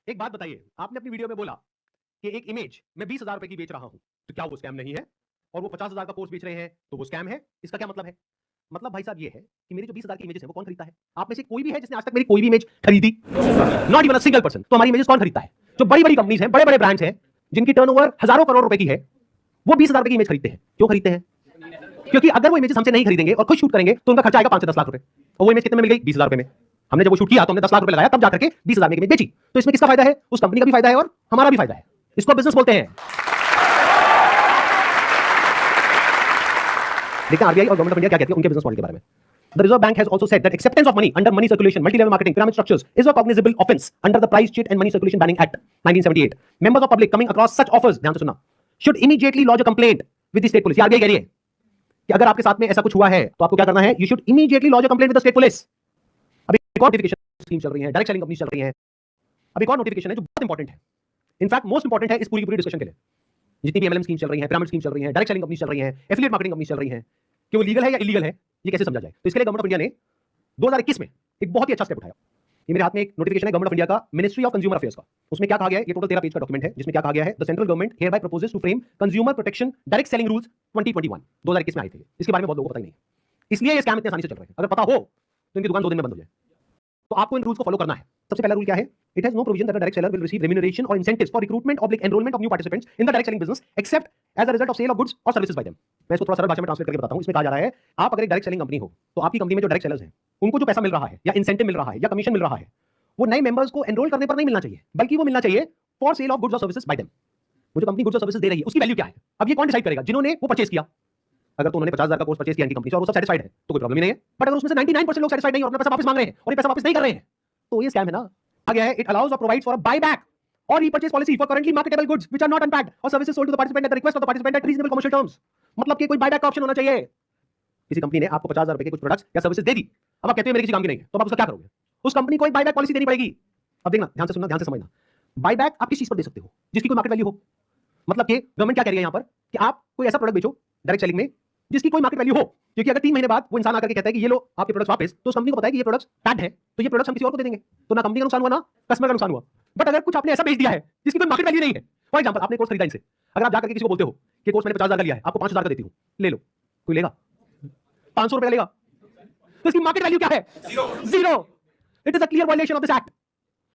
एक बात बताइए, आपने अपनी वीडियो में बोला कि एक इमेज मैं 20,000 रुपए की बेच रहा हूं, तो क्या वो स्कैम नहीं है? और वो 50,000 का कोर्स बेच रहे हैं, तो वो स्कैम है? इसका क्या मतलब है? मतलब भाई साहब ये है कि मेरी जो 20,000 की इमेजेस है वो कौन खरीदता है? आप में से कोई भी है जिसने आज तक मेरी कोई भी इमेज खरीदी? Not even a single person. तो हमारी इमेजेस कौन खरीदता है? जो बड़ी-बड़ी कंपनीज हैं, बड़े-बड़े ब्रांड्स हैं, जिनकी टर्नओवर हजारों करोड़ रुपए की है, वो 20,000 रुपए की इमेज खरीदते हैं। क्यों खरीदते हैं? क्योंकि अगर वो इमेजेस हमसे नहीं खरीदेंगे और खुद शूट करेंगे तो उनका खर्चा आएगा 5 से 10 लाख रुपए। और वो इमेज कितने में मिल गई? 20,000 रुपए में। हमने जब वो शूट किया तो हमने 10 लाख रुपए लगाया, तब जाकर के 20,000 में एक इमेज बेची। तो इसमें किसका फायदा है? उस कंपनी का भी फायदा है और हमारा भी फायदा है। इसको बिजनेस बोलते हैं। देखिए आरबीआई और गवर्नमेंट ऑफ इंडिया क्या कहती है उनके बिजनेस मॉडल के बारे में। The Reserve Bank has also said that acceptance of money under money circulation, multi-level marketing, pyramid structures is a cognizable offense under the Price Cheat and Money Circulation Banning Act 1978. Members of public coming across such offers, ध्यान से सुनना, should immediately lodge a complaint with the state police. RBI कह रही है कि अगर आपके साथ में ऐसा कुछ हुआ है तो आपको क्या करना है? You should immediately lodge a complaint with the state police. अभी एक और नोटिफिकेशन स्कीम चल रही है, डायरेक्ट सेलिंग कंपनी चल रही है। अभी एक और नोटिफिकेशन है जो बहुत इंपॉर्टेंट है, इनफैक्ट मोस्ट इंपॉर्टेंट है इस पूरी की पूरी डिस्कशन के लिए। जितनी भी एमएलएम स्कीम चल रही है, पिरामिड स्कीम चल रही है, डायरेक्ट सेलिंग कंपनी चल रही है, एफिलिएट मार्केटिंग कंपनी चल रही है, कि वो लीगल है या इलीगल है, ये कैसे समझा जाए? तो इसके लिए गवर्नमेंट ऑफ इंडिया ने 2021 में एक बहुत ही अच्छा स्टेप उठाया। ये मेरे हाथ में एक नोटिफिकेशन है गवर्नमेंट ऑफ इंडिया का, मिनिस्ट्री ऑफ कंज्यूमर अफेयर्स का। उसमें क्या कहा गया है? ये टोटल 13 पेज का डॉक्यूमेंट है, जिसमें क्या कहा गया है? The central government hereby proposes to frame consumer protection direct selling rules 2021। 2021 में आए थे। इसके बारे में बहुत लोगों को पता ही नहीं, इसलिए ये स्कैम इतनी आसानी से चल रहे हैं। अगर पता हो तो इनकी दुकान 2 दिन में बंद हो जाए। तो आपको इन रूल्स को फॉलो करना है। सबसे पहला रूल क्या है? It has no provision that the direct seller will receive remuneration और incentives for recruitment oblique enrolment of new participants in the direct selling business except as a result of sale of goods और services by them. मैं इसको थोड़ा सरल भाषा में translate करके बताता हूं। इसमें कहा जा रहा है, आप अगर एक डायरेक्ट सेलिंग कंपनी हो तो आपकी कंपनी में जो डायरेक्ट सेलर्स हैं उनको जो पैसा मिल रहा है या इंसेंटिव मिल रहा है या कमीशन मिल रहा है, वो नए मेंबर्स को एनरोल करने पर नहीं मिलना चाहिए, बल्कि वो मिलना चाहिए फॉर सेल ऑफ गुड्स और सर्विसेज बाय देम। वो जो कंपनी गुड्स और सर्विसेज दे रही है उसकी वैल्यू क्या है? अब ये कौन डिसाइड करेगा? जिन्होंने वो परचेज किया। अगर तो उन्होंने 50,000 का कोर्स परचेज किया इनकी कंपनी से और वो सब सैटिस्फाइड है तो कोई प्रॉब्लम ही नहीं है। बट अगर उसमें से 99% लोग सैटिस्फाइड नहीं और अपना पैसा वापस मांग रहे हैं और ये पैसा वापस नहीं कर रहे हैं, तो ये स्कैम है ना। आ गया है, इट अलाउज और provides for a buyback or repurchase policy for currently marketable goods which are not unpacked or services sold to the participant at the request of the participant at reasonable commercial terms. मतलब कि कोई buyback का option होना चाहिए। किसी company ने आपको 50,000 रुपए के कुछ प्रोडक्ट्स या सर्विसेज दे दी, अब आप कहते हैं मेरे किसी काम की नहीं है, तो आप उसका क्या करोगे? उस कंपनी को एक बायबैक पॉलिसी देनी पड़ेगी। अब देखना, ध्यान से सुनना, ध्यान से समझना। बायबैक आप किस चीज पर दे सकते हो? जिसकी कोई मार्केट वैल्यू हो। मतलब कि गवर्नमेंट क्या कह रही है यहाँ पर कि आप कोई ऐसा प्रोडक्ट बेचो डायरेक्ट सेलिंग में जिसकी कोई मार्केट वैल्यू हो, क्योंकि अगर 3 महीने बाद वो इंसान आकर के कहता है कि ये लो आपके प्रोडक्ट्स वापस, तो उस कंपनी को पता है कि ये प्रोडक्ट्स पैड है, तो ये प्रोडक्ट्स हम किसी और को दे देंगे। तो ना कंपनी का नुकसान हुआ, ना कस्टमर का नुकसान हुआ। बट अगर कुछ आपने ऐसा बेच दिया है जिसकी कोई मार्केट वैल्यू नहीं है, फॉर एग्जांपल आपने कोर्स खरीदा इनसे, अगर आप जाकर के किसी को बोलते हो कि कोर्स मैंने 50,000 का लिया है, आपको 5,000 का देती हूं, ले लो, कोई लेगा? 500 रुपए का लेगा? तो इसकी मार्केट वैल्यू क्या है? Zero. It is a clear violation of this act.